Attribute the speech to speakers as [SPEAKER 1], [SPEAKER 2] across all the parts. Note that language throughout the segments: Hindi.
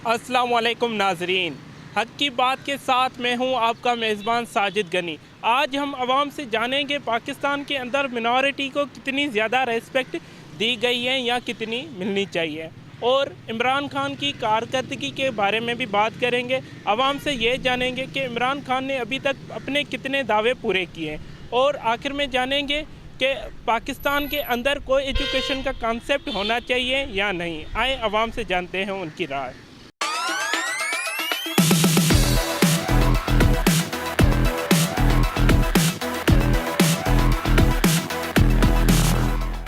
[SPEAKER 1] अस्सलाम वालेकुम नाजरीन, हक की बात के साथ मैं हूं आपका मेज़बान साजिद गनी। आज हम आवाम से जानेंगे पाकिस्तान के अंदर मिनॉरिटी को कितनी ज़्यादा रेस्पेक्ट दी गई है या कितनी मिलनी चाहिए, और इमरान खान की कारकर्दगी के बारे में भी बात करेंगे। आवाम से ये जानेंगे कि इमरान खान ने अभी तक अपने कितने दावे पूरे किए, और आखिर में जानेंगे कि पाकिस्तान के अंदर कोई एजुकेशन का कॉन्सेप्ट होना चाहिए या नहीं। आए आवाम से जानते हैं उनकी राय।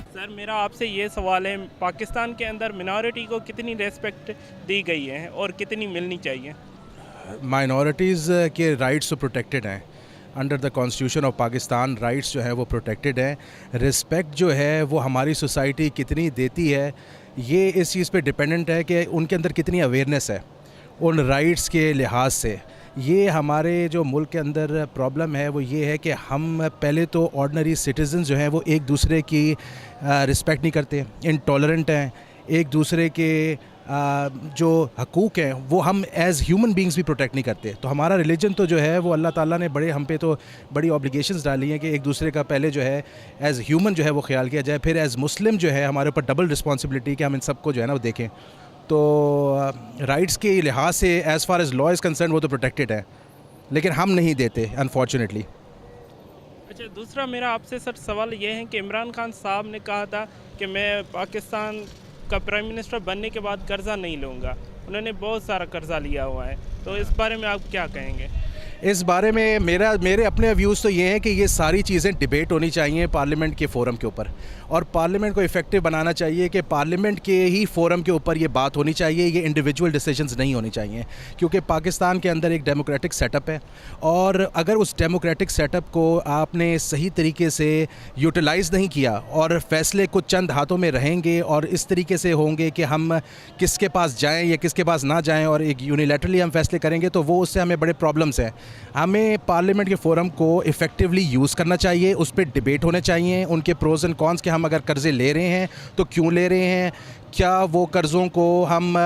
[SPEAKER 1] सर, मेरा आपसे ये सवाल है, पाकिस्तान के अंदर मिनॉरिटी को कितनी रेस्पेक्ट दी गई है और कितनी मिलनी चाहिए?
[SPEAKER 2] माइनॉरिटीज़ के राइट्स तो प्रोटेक्टेड हैं under the constitution of Pakistan. Rights जो है वो प्रोटेक्टेड हैं। रिस्पेक्ट जो है वो हमारी सोसाइटी कितनी देती है, ये इस चीज़ पे डिपेंडेंट है कि उनके अंदर कितनी अवेयरनेस है उन राइट्स के लिहाज से। ये हमारे जो मुल्क के अंदर प्रॉब्लम है वो ये है कि हम पहले तो ऑर्डिनरी सिटीज़न जो हैं वो एक दूसरे की रिस्पेक्ट नहीं करते, इंटॉलरेंट हैं, एक दूसरे के जो हकूक़ हैं वो हम एज़ ह्यूमन बींग्स भी प्रोटेक्ट नहीं करते। तो हमारा रिलीजन तो जो है वो अल्लाह ताला ने हम पे तो बड़ी ऑब्लिगेशंस डाली हैं कि एक दूसरे का पहले जो है एज़ ह्यूमन जो है वो ख्याल किया जाए, फिर एज़ मुस्लिम जो है हमारे ऊपर डबल रिस्पॉन्सिबिलिटी कि हम इन सबको जो है ना वो देखें। तो राइट्स के लिहाज से as far as law is concern वो तो प्रोटेक्टेड है, लेकिन हम नहीं देते अनफॉर्चुनेटली।
[SPEAKER 1] अच्छा, दूसरा मेरा आपसे सर सवाल ये है कि इमरान खान साहब ने कहा था कि मैं पाकिस्तान का प्राइम मिनिस्टर बनने के बाद कर्ज़ा नहीं लूँगा। उन्होंने बहुत सारा कर्ज़ा लिया हुआ है, तो इस बारे में आप क्या कहेंगे?
[SPEAKER 2] इस बारे में मेरे अपने व्यूज़ तो ये हैं कि ये सारी चीज़ें डिबेट होनी चाहिए पार्लियामेंट के फ़ोरम के ऊपर, और पार्लियामेंट को इफ़ेक्टिव बनाना चाहिए कि पार्लियामेंट के ही फ़ोरम के ऊपर ये बात होनी चाहिए, ये इंडिविजुअल डिसीजंस नहीं होनी चाहिए। क्योंकि पाकिस्तान के अंदर एक डेमोक्रेटिक सेटअप है, और अगर उस डेमोक्रेटिक सेटअप को आपने सही तरीके से यूटिलाइज़ नहीं किया और फ़ैसले कुछ चंद हाथों में रहेंगे और इस तरीके से होंगे कि हम किसके पास जाएँ या किसके पास ना जाएँ और एक यूनिलैटरली हम फैसले करेंगे, तो वो उससे हमें बड़े प्रॉब्लम्स हैं। हमें पार्लियामेंट के फ़ोरम को इफ़ेक्टिवली यूज़ करना चाहिए, उस पर डिबेट होने चाहिए, उनके प्रोज़ एंड कॉन्स के। हम अगर कर्ज़े ले रहे हैं तो क्यों ले रहे हैं, क्या वो कर्ज़ों को हम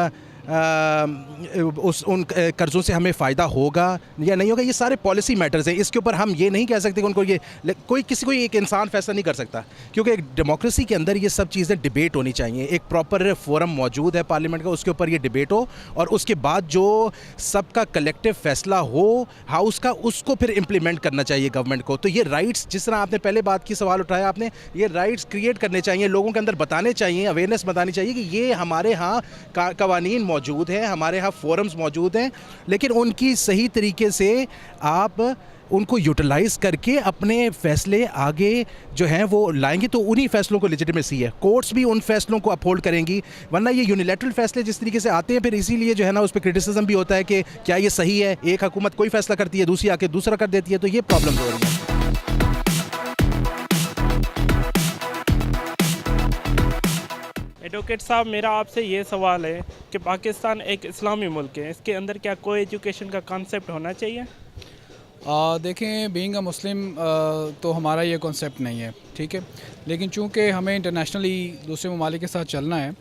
[SPEAKER 2] उन कर्ज़ों से हमें फ़ायदा होगा या नहीं होगा, ये सारे पॉलिसी मैटर्स हैं। इसके ऊपर हम ये नहीं कह सकते कि उनको ये किसी को एक इंसान फ़ैसला नहीं कर सकता, क्योंकि एक डेमोक्रेसी के अंदर ये सब चीज़ें डिबेट होनी चाहिए। एक प्रॉपर फोरम मौजूद है पार्लियामेंट का, उसके ऊपर ये डिबेट हो, और उसके बाद जो सबका कलेक्टिव फ़ैसला हो हाउस का, उसको फिर इम्प्लीमेंट करना चाहिए गवर्नमेंट को। तो ये राइट्स, जिस तरह आपने पहले बात की, सवाल उठाया आपने, ये राइट्स क्रिएट करने चाहिए, लोगों के अंदर बताने चाहिए, अवेयरनेस बतानी चाहिए कि ये हमारे यहाँ कवानीन मौजूद हैं, हमारे यहाँ फोरम्स मौजूद हैं, लेकिन उनकी सही तरीके से आप उनको यूटिलाइज़ करके अपने फ़ैसले आगे जो हैं वो लाएंगे, तो उन्हीं फ़ैसलों को लेजिटिमेसी है। कोर्ट्स भी उन फ़ैसलों को अपहोल्ड करेंगी, वरना ये यूनिलैटरल फ़ैसले जिस तरीके से आते हैं, फिर इसीलिए जो है ना उस पर क्रिटिसिज्म भी होता है कि क्या ये सही है। एक हुकूमत कोई फ़ैसला करती है, दूसरी आके दूसरा कर देती है, तो ये प्रॉब्लम हो रही है।
[SPEAKER 1] एडवोकेट साहब, मेरा आपसे ये सवाल है कि पाकिस्तान एक इस्लामी मुल्क है, इसके अंदर क्या कोई एजुकेशन का कॉन्सेप्ट होना चाहिए?
[SPEAKER 3] देखें, बीइंग अ मुस्लिम तो हमारा ये कॉन्सेप्ट नहीं है, ठीक है, लेकिन चूँकि हमें इंटरनेशनली दूसरे ममालिक के साथ चलना है,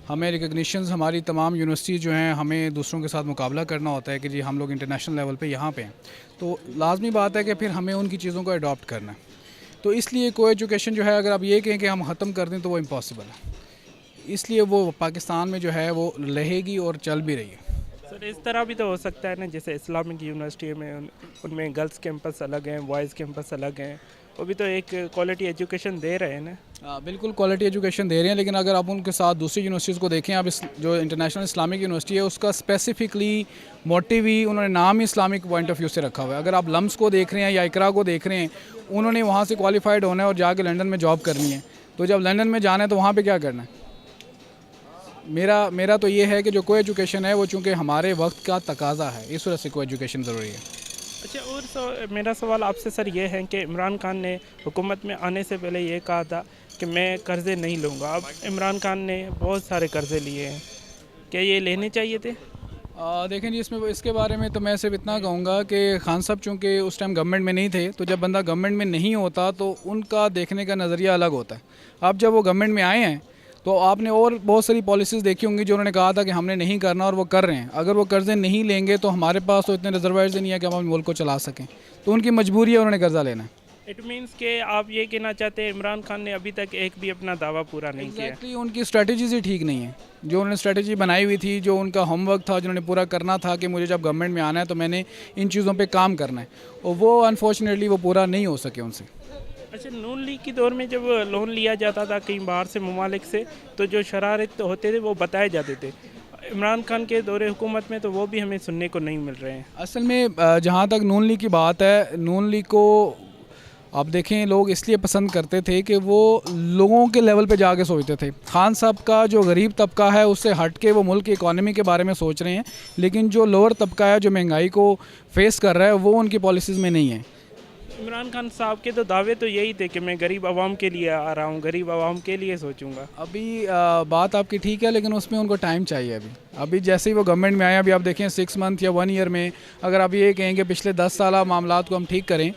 [SPEAKER 3] हमें रिकग्निशंस, हमारी तमाम यूनिवर्सिटीज़ जो हैं, हमें दूसरों के साथ मुकाबला करना होता है कि जी हम लोग इंटरनेशनल लेवल पे यहाँ पे हैं, तो लाजमी बात है कि फिर हमें उनकी चीज़ों को अडॉप्ट करना है। तो इसलिए को एजुकेशन जो है, अगर आप ये कहें कि हम ख़त्म कर दें तो वो इम्पॉसिबल है, इसलिए वो पाकिस्तान में जो है वो रहेगी और चल भी रही है।
[SPEAKER 1] सर, इस तरह भी तो हो सकता है ना, जैसे इस्लामिक यूनिवर्सिटी में उनमें गर्ल्स कैंपस अलग हैं, बॉयज़ कैंपस अलग हैं, वो भी तो एक क्वालिटी एजुकेशन दे रहे हैं ना।
[SPEAKER 3] बिल्कुल क्वालिटी एजुकेशन दे रहे हैं, लेकिन अगर आप उनके साथ दूसरी यूनिवर्सिटीज़ को देखें, आप जो इंटरनेशनल इस्लामिक यूनिवर्सिटी है उसका स्पेसिफिकली मोटिव ही उन्होंने नाम ही इस्लामिक पॉइंट ऑफ व्यू से रखा हुआ है। अगर आप लम्स को देख रहे हैं या इकरा को देख रहे हैं, उन्होंने वहाँ से क्वालिफाइड होना है और जाके लंदन में जॉब करनी है, तो जब लंदन में जाना है तो वहाँ पर क्या करना है। मेरा तो ये है कि जो को एजुकेशन है वो चूँकि हमारे वक्त का तकाजा है, इस वजह से को एजुकेशन ज़रूरी है।
[SPEAKER 1] अच्छा, और मेरा सवाल आपसे सर ये है कि इमरान खान ने हुकूमत में आने से पहले ये कहा था कि मैं कर्ज़े नहीं लूँगा। अब इमरान खान ने बहुत सारे कर्ज़े लिए हैं, क्या ये लेने चाहिए थे?
[SPEAKER 3] देखें जी, इसके बारे में तो मैं सिर्फ इतना कहूँगा कि खान साहब चूँकि उस टाइम गवर्नमेंट में नहीं थे, तो जब बंदा गवर्नमेंट में नहीं होता तो उनका देखने का नज़रिया अलग होता है। अब जब वो गवर्नमेंट में आए हैं तो आपने और बहुत सारी पॉलिसीज़ देखी होंगी जो उन्होंने कहा था कि हमने नहीं करना और वो कर रहे हैं। अगर वो कर्ज़े नहीं लेंगे तो हमारे पास तो इतने रिजर्वायर्स नहीं है कि हम अपने मुल्क को चला सकें, तो उनकी मजबूरी है उन्होंने कर्ज़ा लेना है।
[SPEAKER 1] इट मीन्स कि आप ये कहना चाहते हैं इमरान खान ने अभी तक एक भी अपना दावा पूरा नहीं किया है।
[SPEAKER 3] एग्जैक्टली उनकी स्ट्रेटजीज ही ठीक नहीं है। जो उन्होंने स्ट्रेटजी बनाई हुई थी, जो उनका होमवर्क था, जिन्होंने पूरा करना था कि मुझे जब गवर्नमेंट में आना है तो मैंने इन चीज़ों पे काम करना है, और वो अनफॉर्चुनेटली वो पूरा नहीं हो सके उनसे।
[SPEAKER 1] अच्छा, नून लीग की दौर में जब लोन लिया जाता था कहीं बाहर से ममालिक से, तो जो शरारत होते थे वो बताए जाते थे। इमरान खान के दौरे हुकूमत में तो वो भी हमें सुनने को नहीं मिल रहे हैं।
[SPEAKER 3] असल में जहाँ तक नून लीग की बात है, नून लीग को आप देखें लोग इसलिए पसंद करते थे कि वो लोगों के लेवल पे जाके सोचते थे। खान साहब का जो गरीब तबका है उससे हट के वो मुल्क की इकॉनमी के बारे में सोच रहे हैं, लेकिन जो लोअर तबका है जो महंगाई को फेस कर रहा है वो उनकी पॉलिसीज़ में नहीं है। इमरान
[SPEAKER 1] खान साहब के तो दावे तो यही थे कि मैं गरीब आवाम के लिए आ रहा हूँ, गरीब आवाम के लिए सोचूंगा।
[SPEAKER 3] अभी बात आपकी ठीक है, लेकिन उसमें उनको टाइम चाहिए। अभी जैसे ही वो गवर्नमेंट में आए, अभी आप देखें 6 मंथ या 1 ईयर में अगर आप ये कहें कि पिछले 10 साल मामला को हम ठीक करें,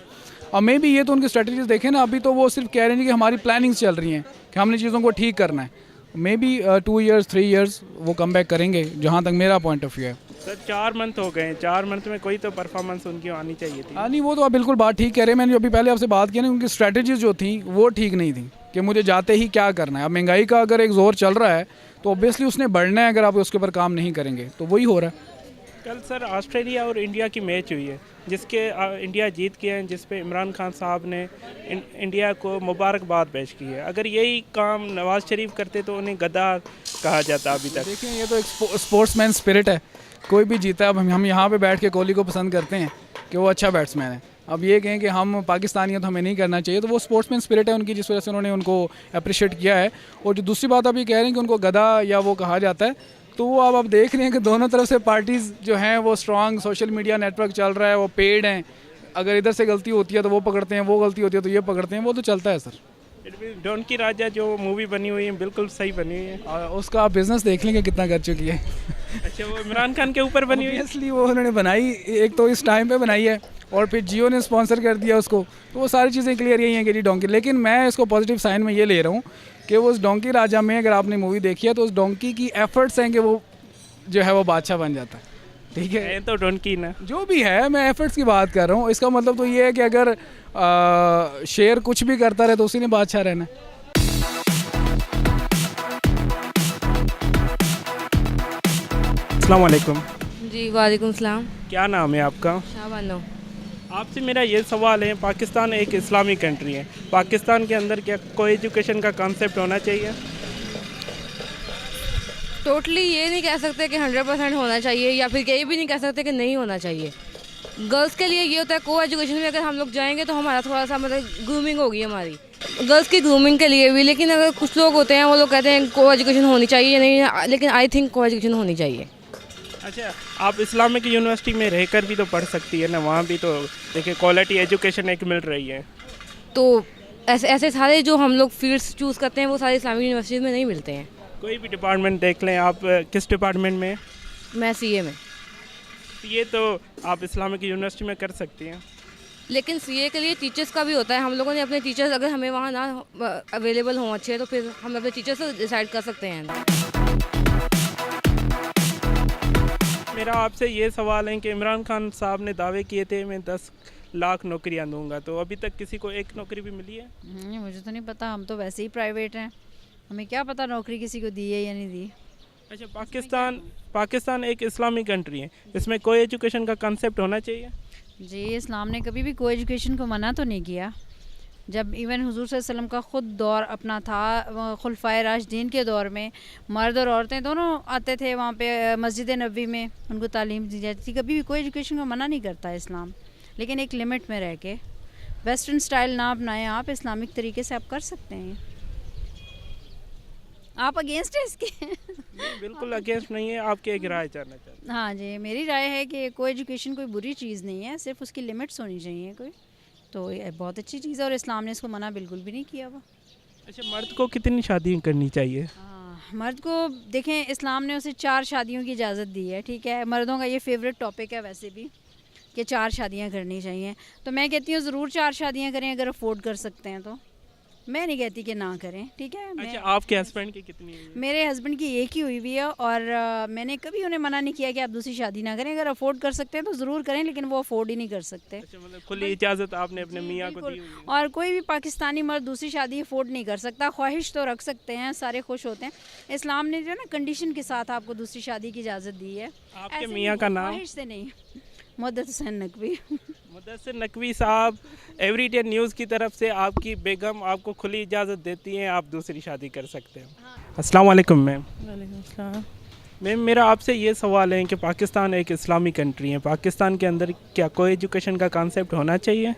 [SPEAKER 3] और मे भी ये तो उनकी स्ट्रेटजीज देखें ना, अभी तो वो सिर्फ कह रहे हैं कि हमारी प्लानिंग्स चल रही हैं कि हमने चीज़ों को ठीक करना है। मे बी 2 ईयर्स 3 ईयर्स वो कम बैक करेंगे, जहाँ तक मेरा पॉइंट ऑफ व्यू है।
[SPEAKER 1] सर 4 मंथ हो गए, 4 मंथ में कोई तो परफॉर्मेंस उनकी आनी चाहिए थी।
[SPEAKER 3] नहीं, वो तो आप बिल्कुल बात ठीक कह रहे हैं। मैंने जो अभी पहले आपसे बात की ना, उनकी स्ट्रेटजीज जो थी वो ठीक नहीं थी कि मुझे जाते ही क्या करना है। अब महंगाई का अगर एक जोर चल रहा है तो ऑब्वियसली उसने बढ़ना है, अगर आप उसके ऊपर काम नहीं करेंगे तो वही हो रहा है।
[SPEAKER 1] कल सर ऑस्ट्रेलिया और इंडिया की मैच हुई है जिसके इंडिया जीत गया है, जिस पे इमरान खान साहब ने इंडिया को मुबारकबाद पेश की है। अगर यही काम नवाज़ शरीफ करते तो उन्हें गद्दार कहा जाता अभी तक।
[SPEAKER 3] देखिए, ये तो एक स्पोर्ट्समैन स्पिरिट है, कोई भी जीता। अब हम यहाँ पे बैठ के कोहली को पसंद करते हैं कि वो अच्छा बैट्समैन है। अब ये कहें कि हम पाकिस्तानी हैं तो हमें नहीं करना चाहिए, तो वो स्पोर्ट्समैन स्पिरिट है उनकी, जिस वजह से उन्होंने उनको अप्रिशिएट किया है। और जो दूसरी बात आप ये कह रहे हैं कि उनको गधा या वो कहा जाता है, तो वो अब आप देख रहे हैं कि दोनों तरफ से पार्टीज़ जो हैं वो स्ट्रॉन्ग सोशल मीडिया नेटवर्क चल रहा है, वो पेड हैं। अगर इधर से गलती होती है तो वो पकड़ते हैं, वो गलती होती है तो ये पकड़ते हैं, वो तो चलता है सर।
[SPEAKER 1] डोंकी राजा जो मूवी बनी हुई है बिल्कुल सही बनी हुई है,
[SPEAKER 3] और उसका आप बिज़नेस देख लेंगे कितना कर चुकी है।
[SPEAKER 1] अच्छा, वो इमरान खान के ऊपर बनी हुई है।
[SPEAKER 3] इसलिए वो उन्होंने बनाई, एक तो इस टाइम पे बनाई है और फिर जियो ने स्पॉन्सर कर दिया उसको, तो वो सारी चीज़ें क्लियर यही हैं कि जी डोंकी। लेकिन मैं इसको पॉजिटिव साइन में ये ले रहा हूँ कि वो उस डोंकी राजा में, अगर आपने मूवी देखी है तो उस डोंकी की एफर्ट्स हैं कि वो जो है वो बादशाह बन जाता है। ठीक है,
[SPEAKER 1] तो डोंकी ना
[SPEAKER 3] जो भी है, मैं एफर्ट्स की बात कर रहा हूँ। इसका मतलब तो ये है कि अगर शेर कुछ भी करता रहे तो उसी ने बादशाह रहना।
[SPEAKER 1] अस्सलाम वालेकुम।
[SPEAKER 4] जी वालेकुम सलाम।
[SPEAKER 1] क्या नाम है आपका?
[SPEAKER 4] शाबानो।
[SPEAKER 1] आपसे मेरा ये सवाल है, पाकिस्तान एक इस्लामी कंट्री है, पाकिस्तान के अंदर क्या कोई एजुकेशन का कॉन्सेप्ट होना चाहिए?
[SPEAKER 4] टोटली ये नहीं कह सकते कि 100% होना चाहिए, या फिर ये भी नहीं कह सकते कि नहीं होना चाहिए। गर्ल्स के लिए ये होता है को एजुकेशन में अगर हम लोग जाएंगे तो हमारा थोड़ा सा मतलब ग्रूमिंग होगी हमारी, गर्ल्स की ग्रूमिंग के लिए भी। लेकिन अगर कुछ लोग होते हैं वो लोग कहते हैं को एजुकेशन होनी चाहिए या नहीं, लेकिन आई थिंक को एजुकेशन होनी चाहिए।
[SPEAKER 1] अच्छा, आप इस्लामिक यूनिवर्सिटी में रहकर भी तो पढ़ सकती है ना, वहाँ भी तो देखिए क्वालिटी एजुकेशन एक मिल रही है।
[SPEAKER 4] तो ऐसे ऐसे सारे जो हम लोग फील्ड्स चूज़ करते हैं वो सारे इस्लामिक यूनिवर्सिटी में नहीं मिलते हैं।
[SPEAKER 1] कोई भी डिपार्टमेंट देख लें आप, किस डिपार्टमेंट में?
[SPEAKER 4] मैं CA में।
[SPEAKER 1] ये तो आप इस्लामिक यूनिवर्सिटी में कर सकती हैं।
[SPEAKER 4] लेकिन CA के लिए टीचर्स का भी होता है। हम लोगों ने अपने टीचर्स, अगर हमें वहाँ ना अवेलेबल हों अच्छे, तो फिर हम अपने टीचर्स से डिसाइड कर सकते हैं।
[SPEAKER 1] मेरा आपसे ये सवाल है कि इमरान खान साहब ने दावे किए थे मैं 10 लाख नौकरियां दूंगा, तो अभी तक किसी को एक नौकरी भी मिली है?
[SPEAKER 5] मुझे तो नहीं पता, हम तो वैसे ही प्राइवेट हैं, हमें क्या पता नौकरी किसी को दी है या नहीं दी।
[SPEAKER 1] अच्छा, पाकिस्तान एक इस्लामी कंट्री है, इसमें कोई एजुकेशन का कंसेप्ट होना चाहिए?
[SPEAKER 5] जी, इस्लाम ने कभी भी कोई एजुकेशन को मना तो नहीं किया। जब इवन हुजूर सल्लल्लाहु अलैहि वसल्लम का ख़ुद दौर अपना था, खुलफाए राशिदीन के दौर में मर्द और औरतें दोनों आते थे वहाँ पे मस्जिद नबी में, उनको तालीम दी जाती थी। कभी भी कोई एजुकेशन को मना नहीं करता इस्लाम, लेकिन एक लिमिट में रह के। वेस्टर्न स्टाइल ना अपनाएं आप, इस्लामिक तरीके से आप कर सकते हैं। आप अगेंस्ट है इसके?
[SPEAKER 1] बिल्कुल अगेंस्ट नहीं है, आपकी एक राय जानना चाहते हैं।
[SPEAKER 5] हाँ जी, मेरी राय है कि कोई एजुकेशन कोई बुरी चीज़ नहीं है, सिर्फ उसकी लिमिट्स होनी चाहिए कोई, तो ये बहुत अच्छी चीज़ है और इस्लाम ने इसको मना बिल्कुल भी नहीं किया हुआ।
[SPEAKER 1] अच्छा, मर्द को कितनी शादी करनी चाहिए?
[SPEAKER 5] मर्द को देखें, इस्लाम ने उसे 4 शादियों की इजाज़त दी है। ठीक है, मर्दों का ये फेवरेट टॉपिक है वैसे भी कि 4 शादियां करनी चाहिए, तो मैं कहती हूँ ज़रूर 4 शादियां करें अगर अफोर्ड कर सकते हैं तो। मैं नहीं कहती कि ना करें, ठीक है।
[SPEAKER 1] अच्छा, आपके हस्बैंड की कितनी हुई?
[SPEAKER 5] मेरे हस्बैंड की एक ही हुई हुई है और मैंने कभी उन्हें मना नहीं किया कि आप दूसरी शादी ना करें। अगर अफोर्ड कर सकते हैं तो ज़रूर करें, लेकिन वो अफोर्ड ही नहीं कर सकते।
[SPEAKER 1] अच्छा, मतलब खुली इजाज़त आपने अपने मियाँ को दी हुई है?
[SPEAKER 5] और कोई भी पाकिस्तानी मर्द दूसरी शादी अफोर्ड नहीं कर सकता। ख्वाहिश तो रख सकते हैं, सारे खुश होते हैं। इस्लाम ने जो है ना कंडीशन के साथ आपको दूसरी शादी की इजाज़त दी है।
[SPEAKER 1] आपके
[SPEAKER 5] ऐसे
[SPEAKER 1] मियाँ
[SPEAKER 5] नहीं,
[SPEAKER 1] का नाम?
[SPEAKER 5] ख्वाहिश से नहीं। मुद्दत हुसैन नकवी।
[SPEAKER 1] मुदस्सिर नकवी साहब, एवरीडे न्यूज़ की तरफ से आपकी बेगम आपको खुली इजाज़त देती हैं, आप दूसरी शादी कर सकते हो। अस्सलाम वालेकुम मैम। मैम, मेरा आपसे ये सवाल है कि पाकिस्तान एक इस्लामी कंट्री है, पाकिस्तान के अंदर क्या कोई एजुकेशन का कॉन्सेप्ट होना चाहिए?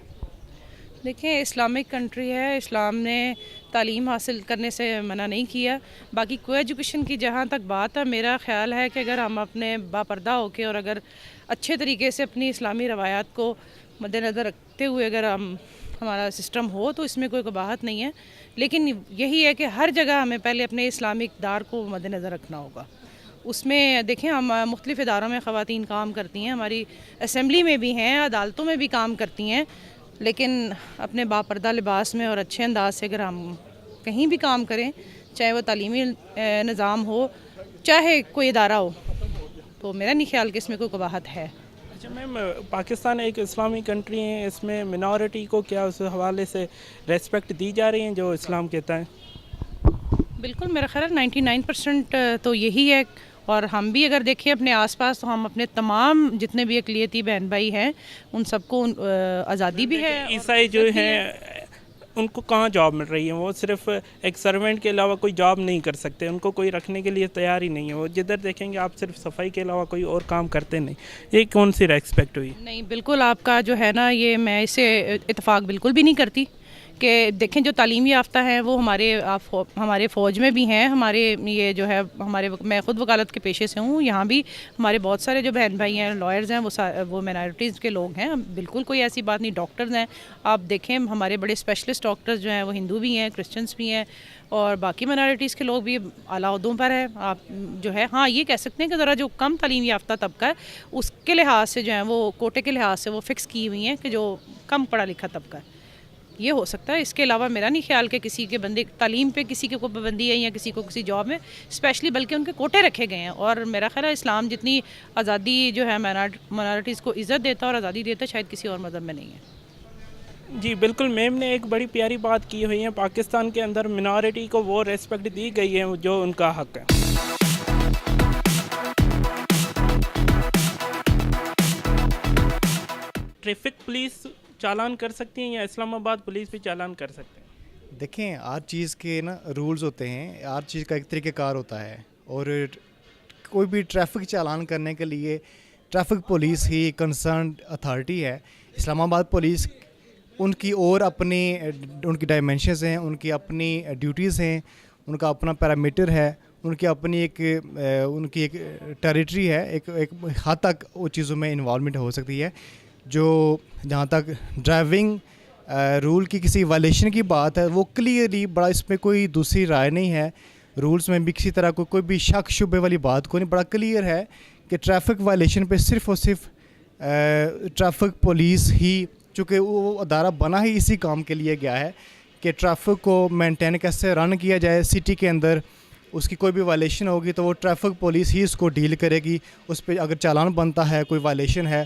[SPEAKER 6] देखिए, इस्लामिक कंट्री है, इस्लाम ने तालीम हासिल करने से मना नहीं किया। बाकी को एजुकेशन की जहाँ तक बात है, मेरा ख़्याल है कि अगर हम अपने बापर्दा होके और अगर अच्छे तरीके से अपनी इस्लामी रवायात को मद्देनज़र रखते हुए अगर हमारा सिस्टम हो तो इसमें कोई कबाहत नहीं है। लेकिन यही है कि हर जगह हमें पहले अपने इस्लामिक दार को मद्देनज़र रखना होगा। उसमें देखें, हम मुख्तलिफ़ इदारों में ख़वातीन काम करती हैं, हमारी असम्बली में भी हैं, अदालतों में भी काम करती हैं, लेकिन अपने बापर्दा लिबास में और अच्छे अंदाज से अगर हम कहीं भी काम करें, चाहे वो तालीमी निज़ाम हो, चाहे कोई इदारा हो, तो मेरा नहीं ख्याल कि इसमें कोई कबाहत है।
[SPEAKER 1] अच्छा मैम, पाकिस्तान एक इस्लामी कंट्री है, इसमें मिनॉरिटी को क्या उस हवाले से रेस्पेक्ट दी जा रही है जो इस्लाम कहता है?
[SPEAKER 6] बिल्कुल, मेरा ख्याल 99% तो यही है। और हम भी अगर देखें अपने आसपास तो हम अपने तमाम जितने भी अक़लियती बहन भाई हैं उन सबको आज़ादी भी है।
[SPEAKER 1] ईसाई जो हैं उनको कहाँ जॉब मिल रही है? वो सिर्फ एक सर्वेंट के अलावा कोई जॉब नहीं कर सकते, उनको कोई रखने के लिए तैयार ही नहीं है। वो जिधर देखेंगे आप सिर्फ सफाई के अलावा कोई और काम करते नहीं। ये कौन सी रेस्पेक्ट हुई?
[SPEAKER 6] नहीं, बिल्कुल आपका जो है ना, ये मैं इसे इत्तेफाक बिल्कुल भी नहीं करती कि देखें जो तालीम याफ्ता हैं वो हमारे फ़ौज में भी हैं, हमारे ये जो है मैं ख़ुद वकालत के पेशे से हूँ, यहाँ भी हमारे बहुत सारे जो बहन भाई हैं, लॉयर्स हैं, वो माइनॉरिटीज़ के लोग हैं। बिल्कुल कोई ऐसी बात नहीं। डॉक्टर्स हैं, आप देखें हमारे बड़े स्पेशलिस्ट डॉक्टर्स जो हैं वो हिंदू भी हैं, क्रिश्चियंस भी हैं और बाकी माइनॉरिटीज़ के लोग भी आला ओहदों पर है। आप जो है, हाँ, ये कह सकते हैं कि ज़रा जो कम तालीम याफ्ता तबका है उसके लिहाज से जो है वो कोटे के लिहाज से वो फ़िक्स की हुई हैं कि जो कम पढ़ा लिखा तबका है, ये हो सकता है। इसके अलावा मेरा नहीं ख्याल कि किसी के बंदे तालीम पे किसी के को पाबंदी है या किसी को किसी जॉब में स्पेशली, बल्कि उनके कोटे रखे गए हैं। और मेरा ख्याल है इस्लाम जितनी आज़ादी जो है माइनॉरिटीज़ को इज़्ज़त देता और आज़ादी देता शायद किसी और मज़हब में नहीं है।
[SPEAKER 1] जी बिल्कुल, मैम ने एक बड़ी प्यारी बात की हुई है, पाकिस्तान के अंदर मिनॉरिटी को वो रेस्पेक्ट दी गई है जो उनका हक़ है। ट्रैफिक पुलिस चालान कर सकती हैं या इस्लामाबाद पुलिस भी चालान कर सकते हैं?
[SPEAKER 7] देखें, हर चीज़ के ना रूल्स होते हैं, हर चीज़ का एक तरीक़ेकार होता है और कोई भी ट्रैफिक चालान करने के लिए ट्रैफिक पुलिस ही कंसर्न अथॉरिटी है। इस्लामाबाद पुलिस उनकी और अपनी उनकी डायमेंशंस हैं, उनकी अपनी ड्यूटीज़ हैं, उनका अपना पैरामीटर है, उनकी अपनी उनकी एक टेरिटरी है। एक हद तक वो चीज़ों में इन्वॉल्वमेंट हो सकती है। जो जहाँ तक ड्राइविंग रूल की किसी वायलेशन की बात है, वो क्लियरली बड़ा, इसमें कोई दूसरी राय नहीं है। रूल्स में भी किसी तरह कोई भी शक शुबे वाली बात को नहीं, बड़ा क्लियर है कि ट्रैफिक वायलेशन पे सिर्फ़ और सिर्फ ट्रैफिक पुलिस ही, चूँकि वो अदारा बना ही इसी काम के लिए गया है कि ट्रैफिक को मेंटेन कैसे रन किया जाए सिटी के अंदर। उसकी कोई भी वायलेशन होगी तो वो ट्रैफिक पुलिस ही उसको डील करेगी। उस पर अगर चालान बनता है, कोई वायलेशन है,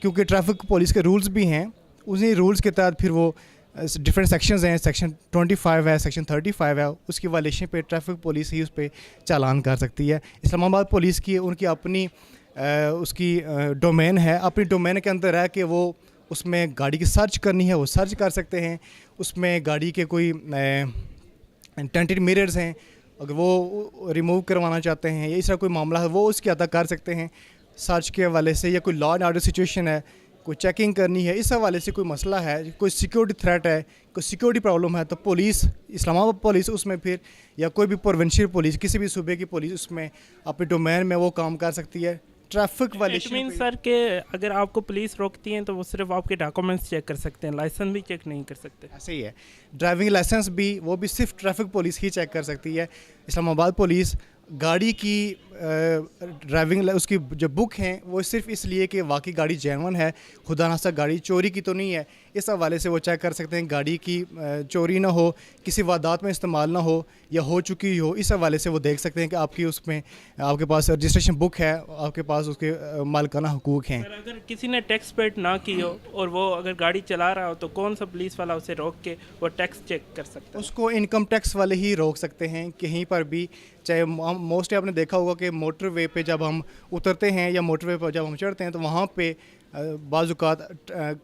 [SPEAKER 7] क्योंकि ट्रैफिक पुलिस के रूल्स भी हैं, उन्हीं रूल्स के तहत फिर वो डिफरेंट सेक्शंस हैं, सेक्शन 25 है, सेक्शन 35 है, उसकी वायलेशन पे ट्रैफिक पुलिस ही उस पर चालान कर सकती है। इस्लामाबाद पुलिस की उनकी अपनी उसकी डोमेन है, अपनी डोमेन के अंदर है कि वो उसमें गाड़ी की सर्च करनी है वो सर्च कर सकते हैं। उसमें गाड़ी के कोई टेंटेड मिरर्स हैं, अगर वो रिमूव करवाना चाहते हैं या इस तरह कोई मामला है वो उसकी अदा कर सकते हैं सर्च के हवाले से। या कोई लॉ एंड ऑर्डर सिचुएशन है, कोई चेकिंग करनी है, इस हवाले से कोई मसला है, कोई सिक्योरिटी थ्रेट है, कोई सिक्योरिटी प्रॉब्लम है, तो पुलिस, इस्लामाबाद पुलिस उसमें फिर, या कोई भी प्रोविंशियल पुलिस, किसी भी सूबे की पुलिस उसमें अपने डोमेन में वो काम कर सकती है। ट्रैफिक वायलेशन
[SPEAKER 1] मीन सर के अगर आपको पुलिस रोकती हैं तो वो सिर्फ आपके डॉक्यूमेंट्स चेक कर सकते हैं, लाइसेंस भी चेक नहीं कर सकते?
[SPEAKER 7] ऐसे ही है। ड्राइविंग लाइसेंस भी वो भी सिर्फ ट्रैफिक पुलिस ही चेक कर सकती है। इस्लामाबाद पुलिस गाड़ी की ड्राइविंग उसकी जो बुक हैं वो सिर्फ इसलिए कि वाकई गाड़ी जेन्युइन है, खुदा ना गाड़ी चोरी की तो नहीं है, इस हवाले से वो चेक कर सकते हैं। गाड़ी की चोरी ना हो, किसी वारदात में इस्तेमाल ना हो या हो चुकी हो, इस हवाले से वो देख सकते हैं कि आपकी उसमें आपके पास रजिस्ट्रेशन बुक है, आपके पास उसके मालिकाना हुकूक हैं।
[SPEAKER 1] अगर किसी ने टैक्स पेड ना की हो और वो अगर गाड़ी चला रहा हो तो कौन सा पुलिस वाला उसे रोक के वो टैक्स चेक कर सकता है?
[SPEAKER 7] उसको इनकम टैक्स वाले ही रोक सकते हैं कहीं पर भी। चाहे मोस्टली आपने देखा होगा कि मोटरवे पे जब हम उतरते हैं या मोटरवे पर जब हम चढ़ते हैं तो वहाँ पे बाज़-औक़ात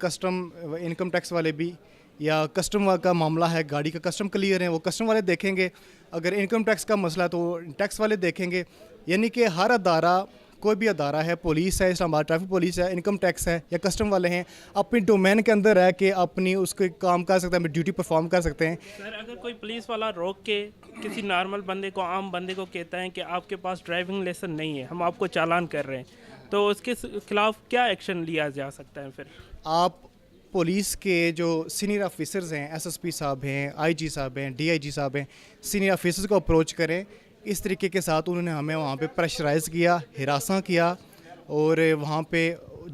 [SPEAKER 7] कस्टम इनकम टैक्स वाले भी या कस्टम का मामला है, गाड़ी का कस्टम क्लियर है, वो कस्टम वाले देखेंगे। अगर इनकम टैक्स का मसला तो टैक्स वाले देखेंगे। यानी कि हर अदारा, कोई भी अदारा है, पुलिस है, इस्लामाबाद ट्रैफिक पुलिस है, इनकम टैक्स है या कस्टम वाले हैं, अपनी डोमेन के अंदर रह के अपनी उसके काम कर सकते हैं, अपनी ड्यूटी परफॉर्म कर सकते हैं।
[SPEAKER 1] सर अगर कोई पुलिस वाला रोक के किसी नॉर्मल बंदे को, आम बंदे को कहता है कि आपके पास ड्राइविंग लाइसेंस नहीं है, हम आपको चालान कर रहे हैं, तो उसके खिलाफ क्या एक्शन लिया जा सकता है? फिर
[SPEAKER 7] आप पुलिस के जो सीनियर ऑफिसर्स हैं, एसएसपी साहब हैं, आईजी साहब हैं, डीआईजी साहब हैं, सीनियर ऑफिसर्स को अप्रोच करें। इस तरीके के साथ उन्होंने हमें वहाँ पे प्रेशराइज़ किया, हिरासा किया और वहाँ पे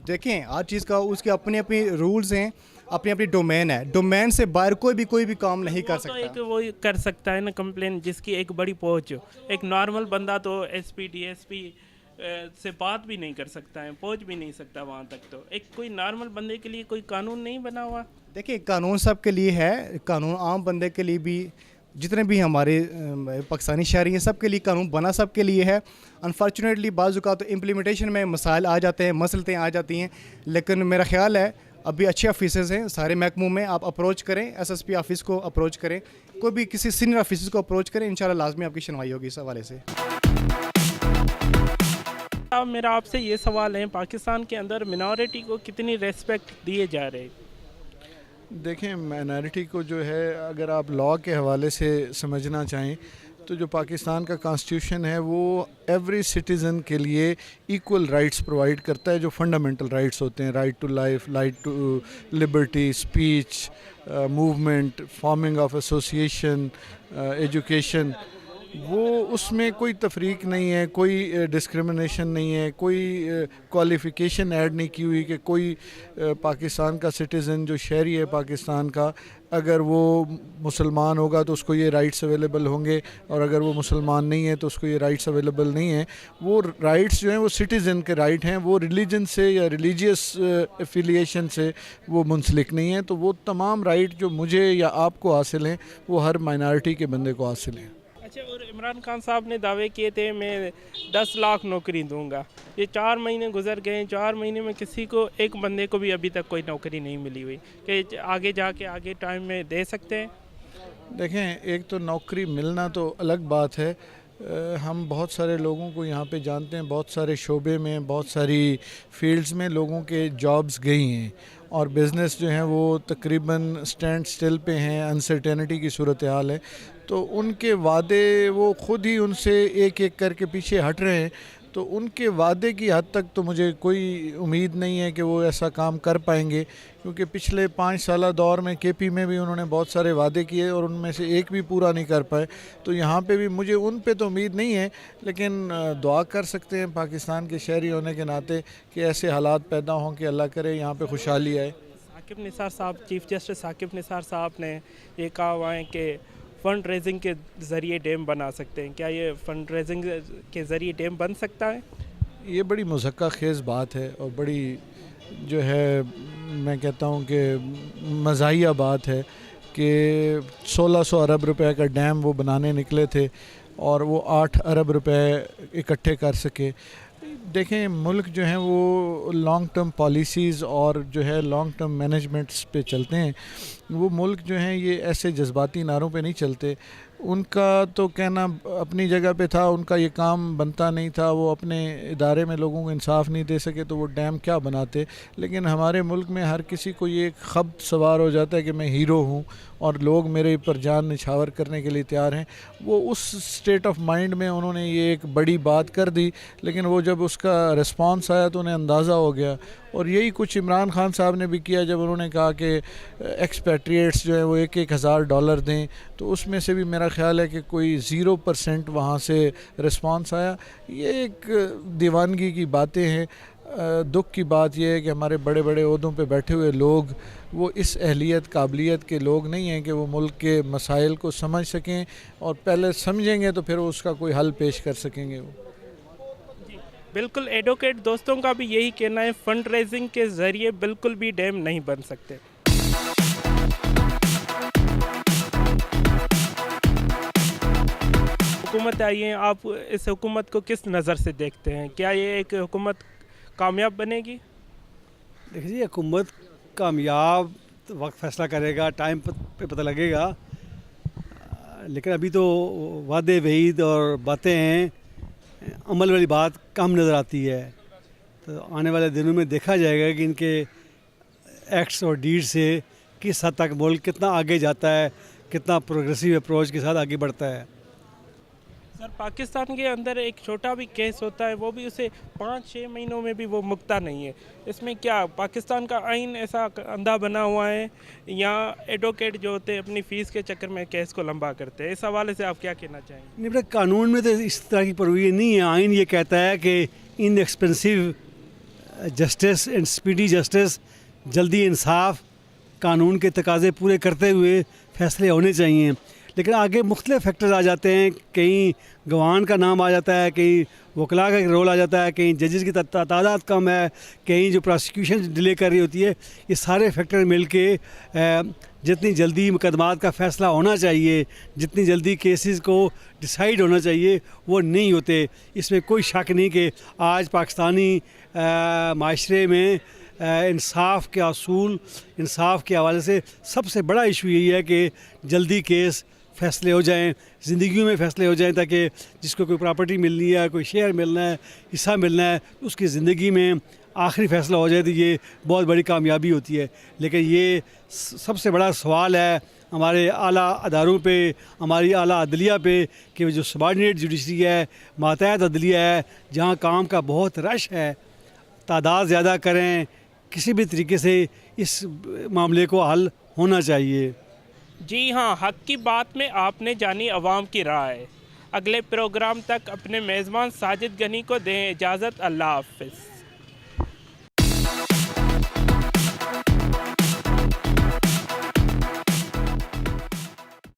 [SPEAKER 7] देखें हर चीज़ का उसके अपने अपने रूल्स हैं, अपनी अपनी डोमेन है, डोमेन से बाहर कोई भी काम नहीं कर
[SPEAKER 1] तो
[SPEAKER 7] सकता।
[SPEAKER 1] एक वो कर सकता है ना कंप्लेन जिसकी एक बड़ी पहुंच हो। एक नॉर्मल बंदा तो एसपी डीएसपी से बात भी नहीं कर सकता है, पहुंच भी नहीं सकता वहाँ तक। तो एक कोई नॉर्मल बंदे के लिए कोई कानून नहीं बना हुआ?
[SPEAKER 7] देखिए कानून सब के लिए है, कानून आम बंदे के लिए भी, जितने भी हमारे पाकिस्तानी शहरी हैं सब के लिए कानून बना सब के लिए है। अनफॉर्चुनेटली बाज़ औक़ात तो इम्प्लीमेंटेशन में मसाइल आ जाते हैं, मसलतें आ जाती हैं, लेकिन मेरा ख़्याल है अभी अच्छे ऑफिसर्स हैं सारे महकमों में। आप अप्रोच करें, एसएसपी ऑफिस को अप्रोच करें, कोई भी किसी सीनियर ऑफिसर्स को अप्रोच करें, इंशाल्लाह लाजमी आपकी सुनवाई होगी इस हवाले से।
[SPEAKER 1] अब मेरा आपसे ये सवाल है, पाकिस्तान के अंदर मिनॉरिटी को कितनी रेस्पेक्ट दिए जा रहे?
[SPEAKER 8] देखें, माइनॉरिटी को जो है अगर आप लॉ के हवाले से समझना चाहें तो जो पाकिस्तान का कॉन्स्टिट्यूशन है वो एवरी सिटीज़न के लिए इक्वल राइट्स प्रोवाइड करता है, जो फंडामेंटल राइट्स होते हैं, right to life, right to liberty, speech, movement, forming of association, education, वो उसमें कोई तफरीक नहीं है, कोई डिस्क्रिमिनेशन नहीं है, कोई क्वालिफ़िकेशन ऐड नहीं की हुई कि कोई पाकिस्तान का सिटीज़न जो शहरी है पाकिस्तान का, अगर वो मुसलमान होगा तो उसको ये राइट्स अवेलेबल होंगे और अगर वो मुसलमान नहीं है तो उसको ये राइट्स अवेलेबल नहीं है। वो राइट्स जो हैं वो सिटीज़न के राइट हैं, वो रिलीजन से या रिलीजियस एफिलिएशन से वो मुंसलिक नहीं है। तो वो तमाम राइट जो मुझे या आपको हासिल हैं वो हर माइनॉरिटी के बंदे को हासिल हैं।
[SPEAKER 1] अच्छा, और इमरान खान साहब ने दावे किए थे मैं 10 लाख नौकरी दूंगा। ये 4 महीने गुजर गए, 4 महीने में किसी को, एक बंदे को भी अभी तक कोई नौकरी नहीं मिली हुई कि आगे जाके आगे टाइम में दे सकते हैं?
[SPEAKER 8] देखें, एक तो नौकरी मिलना तो अलग बात है। हम बहुत सारे लोगों को यहाँ पे जानते हैं, बहुत सारे शोबे में, बहुत सारी फील्ड्स में लोगों के जॉब्स गई हैं और बिज़नेस जो हैं वो तकरीबन स्टैंड स्टिल पे हैं, अनसर्टेनिटी की सूरत हाल है। तो उनके वादे वो ख़ुद ही उनसे एक एक करके पीछे हट रहे हैं। तो उनके वादे की हद तक तो मुझे कोई उम्मीद नहीं है कि वो ऐसा काम कर पाएंगे, क्योंकि पिछले 5 साल दौर में केपी में भी उन्होंने बहुत सारे वादे किए और उनमें से एक भी पूरा नहीं कर पाए। तो यहाँ पे भी मुझे उन पे तो उम्मीद नहीं है, लेकिन दुआ कर सकते हैं पाकिस्तान के शहरी होने के नाते कि ऐसे हालात पैदा हों कि अल्लाह करे यहाँ पे खुशहाली आए।
[SPEAKER 1] साकिब निसार साहब, चीफ जस्टिस साकिब निसार साहब ने ये कहा हुआ है कि फ़ंड रेजिंग के ज़रिए डैम बना सकते हैं। क्या ये फ़ंड रेजिंग के ज़रिए डैम बन सकता है?
[SPEAKER 8] ये बड़ी मुज़क्का खेज़ बात है और बड़ी जो है मैं कहता हूँ कि मज़ाहिया बात है कि 1600 अरब रुपए का डैम वो बनाने निकले थे और वो 8 अरब रुपए इकट्ठे कर सके। देखें, मुल्क जो है वो लॉन्ग टर्म पॉलिसीज़ और जो है लॉन्ग टर्म मैनेजमेंट्स पे चलते हैं। वो मुल्क जो हैं ये ऐसे जज्बाती नारों पे नहीं चलते। उनका तो कहना अपनी जगह पे था, उनका ये काम बनता नहीं था, वो अपने इदारे में लोगों को इंसाफ नहीं दे सके तो वो डैम क्या बनाते। लेकिन हमारे मुल्क में हर किसी को ये खब्त सवार हो जाता है कि मैं हीरो हूँ और लोग मेरे पर जान निछावर करने के लिए तैयार हैं, वो उस स्टेट ऑफ माइंड में उन्होंने ये एक बड़ी बात कर दी, लेकिन वो जब उसका रिस्पांस आया तो उन्हें अंदाज़ा हो गया। और यही कुछ इमरान खान साहब ने भी किया जब उन्होंने कहा कि एक्सपेट्रिएट्स जो है वो $1,000 दें, तो उसमें से भी मेरा ख्याल है कि कोई 0% वहाँ से रिस्पांस आया। ये एक दीवानगी की बातें हैं। दुख की बात यह है कि हमारे बड़े बड़े ओहदों पे बैठे हुए लोग वो इस अहलियत काबिलियत के लोग नहीं हैं कि वो मुल्क के मसाइल को समझ सकें, और पहले समझेंगे तो फिर उसका कोई हल पेश कर सकेंगे वो।
[SPEAKER 1] बिल्कुल, एडवोकेट दोस्तों का भी यही कहना है, फंड रेजिंग के ज़रिए बिल्कुल भी डैम नहीं बन सकते। हुकूमत आई है, आप इस हुकूमत को किस नज़र से देखते हैं? क्या ये एक हुकूमत कामयाब बनेगी?
[SPEAKER 9] देखिए जी, हुकूमत कामयाब तो वक्त फैसला करेगा, टाइम पे पता लगेगा, लेकिन अभी तो वादे वहीद और बातें हैं, अमल वाली बात कम नज़र आती है। तो आने वाले दिनों में देखा जाएगा कि इनके एक्ट्स और डीड से किस हद तक मुल्क कितना आगे जाता है, कितना प्रोग्रेसिव अप्रोच के साथ आगे बढ़ता है।
[SPEAKER 1] सर, पाकिस्तान के अंदर एक छोटा भी केस होता है, वो भी उसे 5-6 महीनों में भी वो मुक्ता नहीं है। इसमें क्या पाकिस्तान का आइन ऐसा अंधा बना हुआ है, या एडवोकेट जो होते हैं अपनी फ़ीस के चक्कर में केस को लंबा करते हैं? इस हवाले से आप क्या कहना चाहेंगे?
[SPEAKER 9] नहीं बेटा, कानून में तो इस तरह की प्रोविजन नहीं है। आइन ये कहता है कि inexpensive justice and speedy justice, जल्दी इंसाफ, कानून के तकाजे पूरे करते हुए फैसले होने चाहिए। लेकिन आगे मुख्तलिफ फैक्टर्स आ जाते हैं, कहीं गवान का नाम आ जाता है, कहीं वकला का रोल आ जाता है, कहीं जजेस की तादाद कम है, कहीं जो प्रोसिक्यूशन डिले कर रही होती है। ये सारे फैक्टर मिल के जितनी जल्दी मुकदमात का फ़ैसला होना चाहिए, जितनी जल्दी केसेस को डिसाइड होना चाहिए, वो नहीं होते। इसमें कोई शक नहीं कि आज पाकिस्तानी माशरे में इंसाफ के असूल, इंसाफ के हवाले से सबसे बड़ा इशू यही है कि जल्दी केस फ़ैसले हो जाएं, ज़िंदगी में फ़ैसले हो जाएं, ताकि जिसको कोई प्रॉपर्टी मिलनी है, कोई शेयर मिलना है, हिस्सा मिलना है, उसकी ज़िंदगी में आखिरी फ़ैसला हो जाए, तो ये बहुत बड़ी कामयाबी होती है। लेकिन ये सबसे बड़ा सवाल है हमारे आला अदारों पे, हमारी आला अदलिया पे, कि जो सबॉर्डिनेट जुडिशरी है, मातहत अदलिया है, जहाँ काम का बहुत रश है, तादाद ज़्यादा करें, किसी भी तरीके से इस मामले को हल होना चाहिए।
[SPEAKER 1] जी हाँ, हक की बात में आपने जानी अवाम की राय। अगले प्रोग्राम तक अपने मेज़बान साजिद गनी को दें इजाज़त। अल्लाह हाफ़िज़।